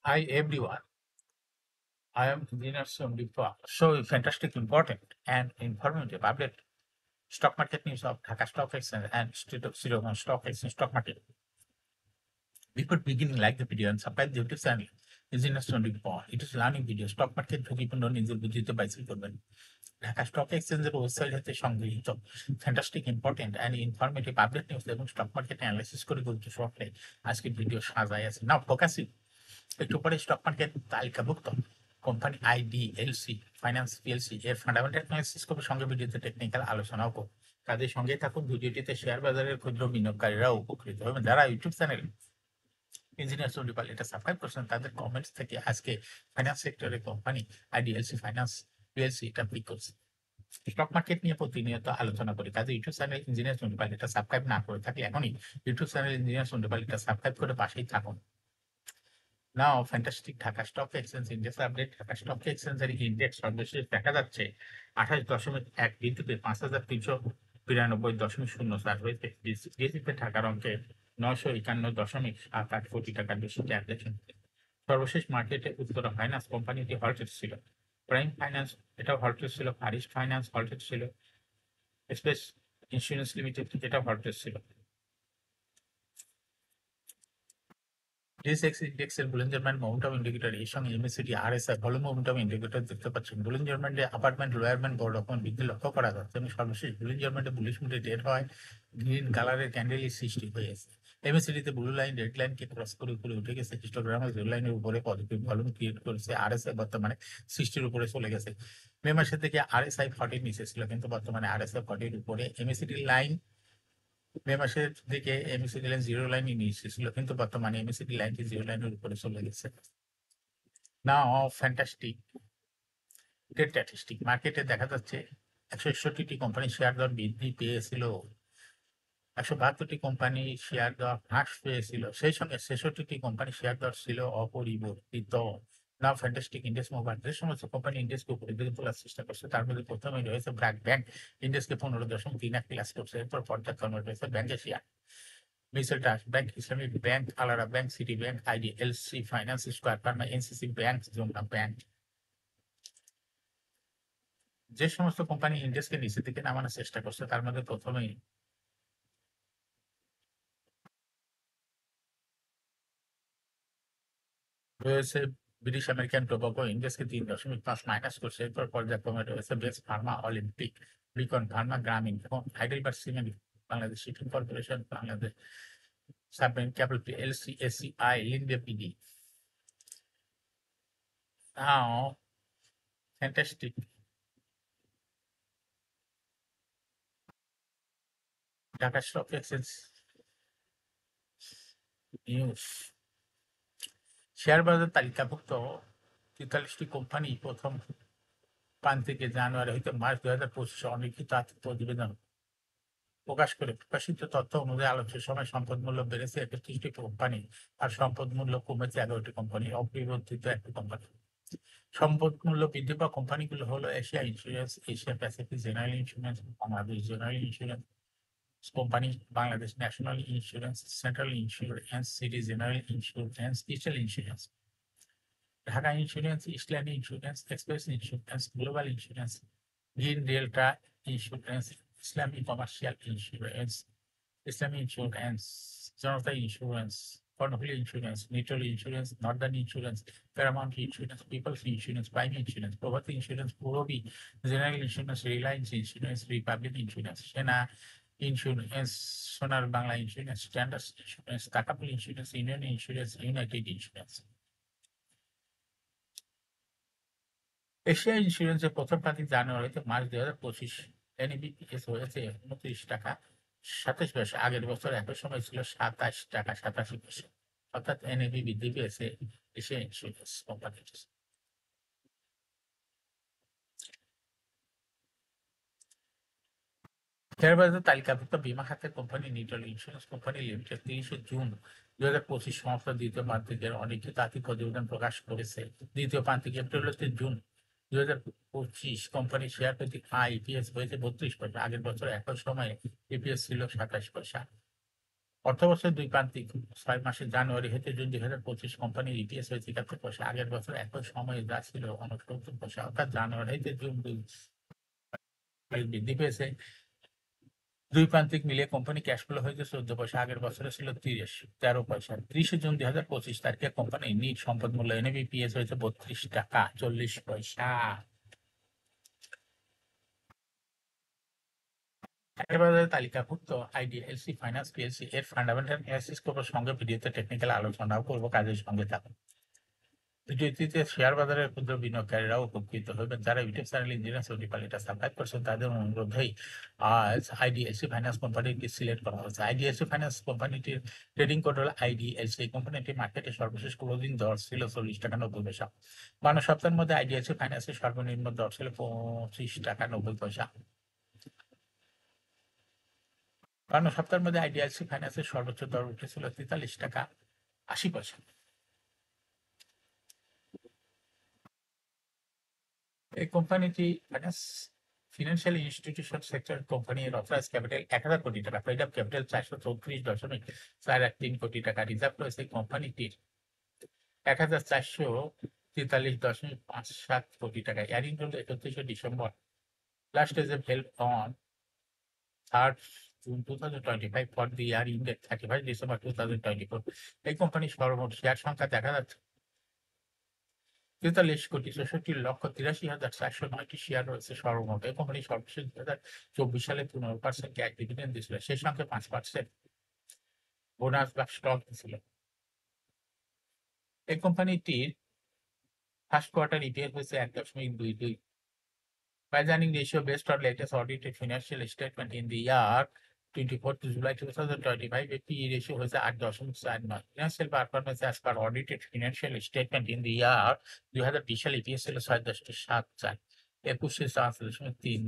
Hi everyone, I am Engineer Sundeep. So fantastic, important and informative update. Stock market news of Dhaka Stock Exchange and State of Siloam Stock Exchange stock market. Before beginning, like the video and subscribe the YouTube channel. Engineer Sundeep. It is learning video. Stock market ঝুঁকিপূর্ণ নিজের বুদ্ধিতে বাইসেল করবেন। Dhaka stock এক্সচেঞ্জের website হতে সংগৃহীত fantastic important and informative update news এবং stock market analysis করে গুরুত্ব সহকারে আজকের ভিডিও সাজাই আছে নাও ফোকাসিং একটু পরে স্টক মার্কেট তালিকাভুক্ত কোম্পানি আইডিএলসি ফাইন্যান্স পিএলসি এর ফান্ডামেন্টাল অ্যানালাইসিস করবে, সঙ্গে ভিডিওতে টেকনিক্যাল আলোচনাও করব। তাদের সঙ্গে থাকুন, ভিডিওটিতে শেয়ার বাজারের ক্ষুদ্র বিনিয়োগকারীরাও উপকৃত হবেন। যারা ইউটিউব চ্যানেল ইঞ্জিনিয়ার সন্ডিপাল এটা সাবস্ক্রাইব করছেন তাদের কমেন্টস থেকে আজকে ফাইন্যান্স সেক্টরের কোম্পানি আইডিএলসি ফাইন্যান্স পিএলসি এটা পিক করছে। স্টক মার্কেট নিয়ে প্রতিনিয়ত আলোচনা করি, কাজে ইউটিউব চ্যানেল ইঞ্জিনিয়ার সন্ডিপাল এটা সাবস্ক্রাইব না করে থাকলে এখনই ইউটিউব চ্যানেল ইঞ্জিনিয়ার সন্ডিপাল এটা সাবস্ক্রাইব করে পাশেই থাকুন। Now fantastic Dhaka stock exchange index update. Dhaka stock এক্সচেঞ্জের ইন্ডেক্স সর্বশেষ দেখা যাচ্ছে 28.1 বৃদ্ধিতে 5,392.04 হয়েছে। ডিএসইতে ঢাকার অঙ্কে 951.78 কোটি টাকার বেশি ট্রানজাকশন। সর্বশেষ মার্কেটে উত্তরা ফাইন্যান্স কোম্পানিটি হল্টেড ছিল, প্রাইম ফাইন্যান্স এটাও হল্টেড ছিল, হারিস ফাইন্যান্স হল্টেড ছিল, এক্সপ্রেস ইন্স্যুরেন্স লিমিটেড এটাও হল্টেড ছিল। ডিএসএক্স ইন্ডেক্সের বুলিঞ্জার ব্যান্ড মোমেন্টাম ইন্ডিকেটর এর সঙ্গে MACD RSI volume momentum indicator দেখতে পাচ্ছেন। বুলিঞ্জার ব্যান্ডে অ্যাপার্টমেন্ট লোয়ার ব্যান্ড বড় রকম বৃদ্ধি লক্ষ্য করা যাচ্ছে এবং সর্বশেষ বুলিঞ্জার ব্যান্ডে বুলিশ মুডে ডেট হয় গ্রিন কালারের ক্যান্ডেলের সৃষ্টি হয়েছে। এমএসিডিতে ব্লু লাইন রেড লাইনকে ক্রস করে উপরে উঠে গেছে, হিস্টোগ্রামের রেড লাইনের উপরে পজিটিভ ভলিউম ক্রিয়েট করেছে। আরএসআই বর্তমানে 60-র উপরে চলে গেছে। মে মাসের থেকে আরএসআই 40 নিচে ছিল, কিন্তু বর্তমানে আরএসআই 40-র উপরে। এমএসিডি লাইন মে মাসের দিকে এমএসিডি লাইন জিরো লাইনই নিয়ে এসেছিল, কিন্তু বর্তমানে এমএসিডি লাইনটি জিরো লাইনের উপরে চলে গেছে। নাও ফ্যান্টাস্টিক স্ট্যাটিস্টিক মার্কেটে দেখা যাচ্ছে 161টি কোম্পানি শেয়ার দর বৃদ্ধি পেয়েছিল, 172টি কোম্পানি শেয়ার দর হ্রাস পেয়েছিল, সেই সঙ্গে 66টি কোম্পানি শেয়ার দর ছিল অপরিবর্তিত। নাও ফ্যান্টাস্টিক ইন্ডেক্স মুভার যে সমস্ত কোম্পানি ইন্ডেক্সকে উপরে দিকে তোলার চেষ্টা করছে তার মধ্যে প্রথমে রয়েছে ব্র্যাক ব্যাংক, ইন্ডেক্সকে 15.31 প্লাস করছে। এরপর পর্যায়ক্রমে রয়েছে ব্যাংক এশিয়া, মিসেল ট্রাস্ট ব্যাংক, ইসলামিক ব্যাংক, আলারা bank, city bank, IDLC finance, square pharma, NCC bank, Jamuna bank. যে সমস্ত কোম্পানি ইন্ডেক্সকে নিচের দিকে নামানোর চেষ্টা করছে তার মধ্যে প্রথমেই রয়েছে ব্রিটিশ আমেরিকান টোবাকো, ইন্ডেক্সকে 3.5 মাইনাস করছে। এরপর পর্যায়ক্রমে রয়েছে best pharma, Olympic, Beacon pharma, Grameen এবং Heidelberg cement, Bangladesh shipping corporation, Bangladesh submarine capital LC, ACI, Linde PD. Now fantastic Dhaka stock exchange news. Share বাজার তালিকাভুক্ত 43টি কোম্পানি প্রথম প্রান্তিকে জানুয়ারি হইতে মার্চ 2025 অলিখিত আর্থিক প্রতিবেদন প্রকাশ করে প্রকাশিত তথ্য অনুযায়ী আলোচ্য সময় সম্পদ মূল্য বেড়েছে 31টি কোম্পানি আর সম্পদ মূল্য কমেছে 11টি কোম্পানি, অপরিবর্তিত একটি কোম্পানি। সম্পদ মূল্য বৃদ্ধি পাওয়া কোম্পানিগুলো হলো Asia insurance, Asia Pacific general insurance, Bangladesh general insurance company, Bangladesh national insurance, central insurance, city general insurance, eastern insurance, Dhaka insurance, Islami insurance, express insurance, global insurance, green delta insurance, Islami commercial insurance, Islami insurance, Janata insurance, Karnaphuli insurance, Nitol insurance, northern insurance, paramount insurance, people's insurance, prime insurance, Provati insurance, Purabi general insurance, reliance insurance, republic insurance, Sena insurance, Sonar Bangla insurance, standard insurance, টাকাপুল insurance, union insurance, united insurance. Asia ইন্স্যুরেন্সের প্রথম party জানুয়ারিতে March 2025 এনএবিপিএস হয়েছে 29 টাকা 27 পয়সা, আগের বছর একই সময় ছিল 27 টাকা 87 পয়সা, অর্থাৎ এনএবি বৃদ্ধি পেয়েছে এশিয়া ইন্স্যুরেন্স কোম্পানির। শেয়ারবাজার তালিকাভুক্ত বীমা খাতের company Nitol insurance company limited 30 June 2025 সংস্থা দ্বিতীয় প্রান্তিকের অলিখিত আর্থিক প্রতিবেদন প্রকাশ করেছে। দ্বিতীয় প্রান্তিক এপ্রিল জুন 2025 কোম্পানির শেয়ার প্রতি ইপিএস হয়েছে 32 পয়সা, আগের বছর একই সময়ে ইপিএস ছিল 27 পয়সা। অর্থবর্ষের দুই প্রান্তিক 6 মাসের জানুয়ারি হতে জুন 2025 কোম্পানির ইপিএস হয়েছে 71 পয়সা। আগের বছর একই সময়ে যা ছিল 69 পয়সা, অর্থাৎ জানুয়ারি হতে জুন বৃদ্ধি পেয়েছে। দুই প্রান্তিক মিলিয়ে কোম্পানি ক্যাশ ফ্লো হয়েছে 14 পয়সা, আগের বছরে ছিল 13 পয়সা। 30 জুন 2025 তারিখে কোম্পানির নিট সম্পদ মূল্য এনএবিপিএস হয়েছে 32 টাকা 40 পয়সা। বাজারে তালিকাভুক্ত আইডিএলসি ফাইন্যান্স পিএলসি এর ফান্ডামেন্টাল অ্যানালিসিস করব, সঙ্গে ভিডিওতে টেকনিক্যাল আলোচনাও করবো, কাজের সঙ্গে থাকুন। ভিডিওটিতে শেয়ার বাজারের ক্ষুদ্র বিনিয়োগকারীরাও উপকৃত হবেন। যারা ইউটিউব চ্যানেল ইঞ্জিনিয়ার সৌদিপাল এটা সাবস্ক্রাইব করছেন তাদের অনুরোধেই আজ আইডিএলসি ফাইন্যান্স কোম্পানিটি সিলেক্ট করা হয়েছে। আইডিএলসি ফাইন্যান্স কোম্পানিটির ট্রেডিং কোড হল আইডিএলসি। এই কোম্পানিটি মার্কেটে সর্বশেষ ক্লোজিং দর ছিল 40 টাকা 90 পয়সা। 52 সপ্তাহের মধ্যে আইডিএলসি ফাইন্যান্সের সর্বনিম্ন দর ছিল 25 টাকা 90 পয়সা। 52 সপ্তাহের মধ্যে আইডিএলসি ফাইন্যান্সের সর্বোচ্চ দর উঠেছিল 43 টাকা 80 পয়সা। এই কোম্পানিটি ফিনান্সিয়াল ইনস্টিটিউশন সেক্টর কোম্পানি এর অথরাইজ ক্যাপিটাল 1000 কোটি টাকা, পেইড আপ ক্যাপিটাল 434.413 কোটি টাকা, রিজার্ভ রয়েছে কোম্পানিটির 1443.57 কোটি টাকা। ইয়ারিং হল 31 December. Last is held on 3rd June 2025 for the year ended 31st December 2024। এই কোম্পানির সর্বমোট শেয়ার সংখ্যা দেখা যাচ্ছে 43,64,83,409টি শেয়ার রয়েছে সর্বমোট। এই কোম্পানি সর্বশেষ 2024 সালে 15% ক্যাশ ডিভিডেন্ড দিয়েছিল, সেই সঙ্গে 5% বোনাস বা স্টক দিয়েছিল। এই কোম্পানিটির ফার্স্ট কোয়ার্টার ইপিএস হয়েছে 1.22। Price earning ratio based on latest audited financial statement in the year 24th July 2025, a PE ratio হয়েছে 8.49। Financial performance as per audited financial statement in the year 2020 সালে EPS ছিল 6.74, 21-এ 4.34,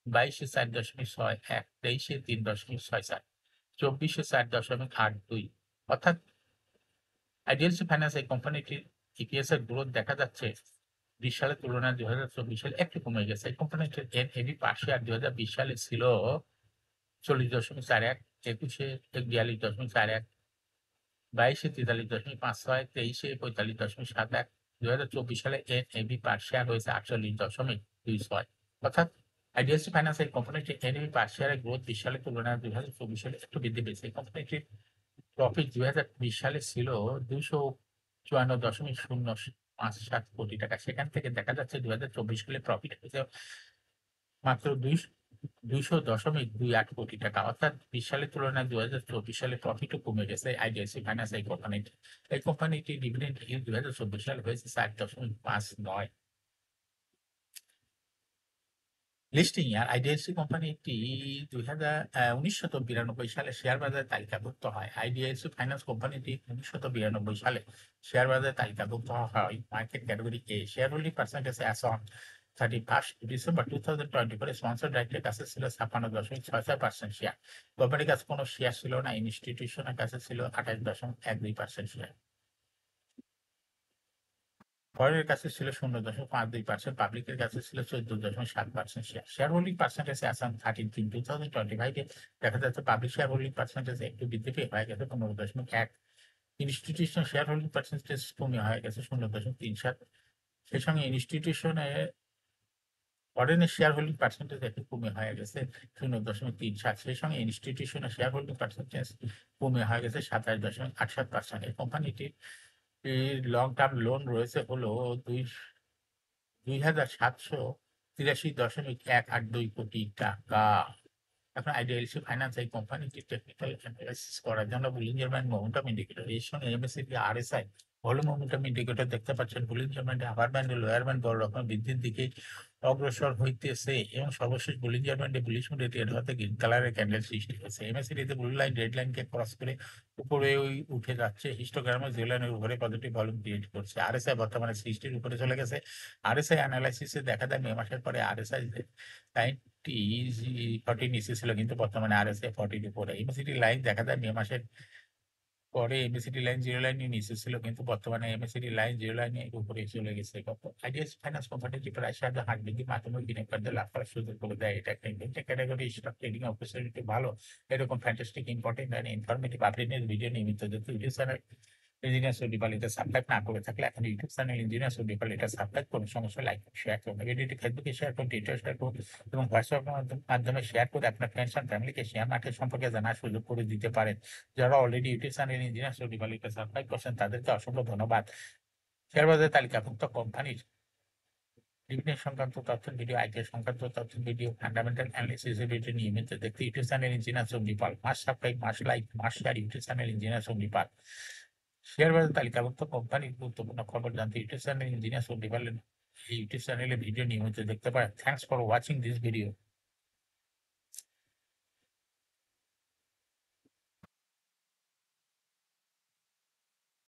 22-এ 4.61, 23-এ 3.64, 24-এ 4.82। অর্থাৎ IDLC finance এই কোম্পানিটির EPS এর growth দেখা যাচ্ছে 20 সালের তুলনায় 2024 সালে একটু কমে গেছে। এই কোম্পানিটির এনএভি পার শেয়ার 2020 সালে ছিল 40.41, 21-এ 42.41, 22-এ 43.56, 23-এ 45.71, 2024 সালে এনএভি পার শেয়ার হয়েছে 48.26। অর্থাৎ আইডিএলসি ফাইন্যান্স এই কোম্পানিটির এনএভি পার শেয়ারের গ্রোথ 20 সালের তুলনায় 2024 সালে একটু বৃদ্ধি পেয়েছে। এই কোম্পানিটির প্রফিট 2020 সালে ছিল 254.057 কোটি টাকা। সেখান থেকে দেখা যাচ্ছে 2024 সালে প্রফিট হয়েছে মাত্র 200.28 কোটি টাকা। অর্থাৎ 20 সালের তুলনায় 2024 সালে প্রফিটও কমে গেছে আইডিএলসি ফাইন্যান্স এই কোম্পানিটি। এই কোম্পানিটি ডিভিডেন্ড ইল্ড 2024 সালে হয়েছে 4.59। লিস্টিং ইয়ার আইডিএলসি কোম্পানিটি 1992 সালে শেয়ার বাজারে তালিকাভুক্ত হয়। আইডিএলসি ফাইন্যান্স কোম্পানিটি 1992 সালে শেয়ার বাজারে তালিকাভুক্ত হয় market category A. Share holding percentage as on 31st December 2024 sponsor ডাইরেক্টের কাছে ছিল 56.66% শেয়ার। কোম্পানির কাছে কোনো শেয়ার ছিল না। ইনস্টিটিউশনের কাছে ছিল 28.12% শেয়ার। ফরেনের কাছে ছিল 0.52%, পাবলিকের কাছে ছিল 14.7% share. Share holding percentage Assam 13 June 2025 দেখা যাচ্ছে পাবলিক শেয়ার হোল্ডিং পার্সেন্টেজ একটু বৃদ্ধি পেয়ে হয়ে গেছে 15.1। ইনস্টিটিউশনাল শেয়ার হোল্ডিং পার্সেন্টেজ কমে হয়ে গেছে 0.37। সেই সঙ্গে ইনস্টিটিউশনের ফরেনের শেয়ার হোল্ডিং পার্সেন্টেজ একটু কমে হয়ে গেছে 0.37। সেই সঙ্গে ইনস্টিটিউশনের শেয়ার হোল্ডিং পার্সেন্টেজ কমে হয়ে গেছে 27.68%। এই কোম্পানিটির লং টার্ম লোন রয়েছে হলো 2,783.182 কোটি টাকা। এখন আইডিএলসি ফাইন্যান্স এই কোম্পানিটি টেকনিক্যাল অ্যানালাইসিস করার জন্য বুলিঞ্জার ব্যান্ড মোমেন্টাম ইন্ডিকেটর এর সঙ্গে এমএসসিপি আরএসআই ভলিউম মোমেন্টাম ইন্ডিকেটর দেখতে পাচ্ছেন। বুলিঞ্জার ব্যান্ডে আপার ব্যান্ডে লোয়ার ব্যান্ড বড় রকম বৃদ্ধির দিকে অগ্রসর হইতেছে এবং সর্বশেষ বুলিঞ্জার ব্যান্ডে বুলিশ মুডে ট্রেড হতে গ্রিন কালারের ক্যান্ডেল সৃষ্টি হয়েছে। এমএসসিপিতে ব্লু লাইন রেড লাইনকে ক্রস করে উপরে উঠে যাচ্ছে। হিস্টোগ্রামে জিরো লাইনের উপরে পজিটিভ ভলিউম ক্রিয়েট করছে। আরএসআই বর্তমানে 60-র উপরে চলে গেছে। আরএসআই অ্যানালাইসিসে দেখা যায় মে মাসের পরে আরএসআই 40 নিচে ছিল, কিন্তু বর্তমানে আরএসআই 40-র উপরে। এমএসিটি লাইন দেখা যায় মে মাসের পরে এমএসিডি লাইন জিরো লাইনে নিচে ছিল, কিন্তু বর্তমানে এমএসিডি লাইন জিরো লাইনের উপরে চলে গেছে। আইডিএস ফাইন্যান্স কোম্পানিটি প্রায় সাহায্যে হাট বৃদ্ধির মাধ্যমে বিনিয়োগকারীদের লাভ করার সুযোগ করে দেয়। এটা একটা investor category stock trading opportunity ভালো। এরকম ফ্যান্টাস্টিক ইম্পর্টেন্ট অ্যান্ড ইনফরমেটিভ আপডেটের ভিডিও নিয়মিত দেখতে ইউটিউব চ্যানেল ইঞ্জিনিয়ার সুডিপাল এটা সাবস্ক্রাইব না করে থাকলে এখন ইউটিউব চ্যানেল ইঞ্জিনিয়ার সুডিপাল এটা সাবস্ক্রাইব করুন। সমস্যা লাইক শেয়ার করুন, ভিডিওটি ফেসবুকে শেয়ার করুন, টুইটার শেয়ার করুন এবং হোয়াটসঅ্যাপের মাধ্যমে শেয়ার করে আপনার ফ্রেন্ডস অ্যান্ড ফ্যামিলিকে শেয়ার মার্কেট সম্পর্কে জানার সুযোগ করে দিতে পারেন। যারা অলরেডি ইউটিউব চ্যানেল ইঞ্জিনিয়ার সুডিপাল এটা সাবস্ক্রাইব করছেন তাদেরকে অসংখ্য ধন্যবাদ। শেয়ার বাজারে তালিকাভুক্ত কোম্পানির ডিভিডেন্ড সংক্রান্ত তথ্য ভিডিও, আইপিও সংক্রান্ত তথ্য ভিডিও, ফান্ডামেন্টাল অ্যানালিসিস ভিডিও নিয়মিত দেখতে YouTube channel engineer Sudipal must subscribe, must like, must share YouTube channel engineer Sudipal. Share বাজার তালিকাভুক্ত কোম্পানির গুরুত্বপূর্ণ খবর জানতে ইউটিউব চ্যানেল ইঞ্জিনিয়ার সুডিপাল এই ইউটিউব চ্যানেলে ভিডিও নিয়মিত দেখতে পারেন। Thanks for watching this video.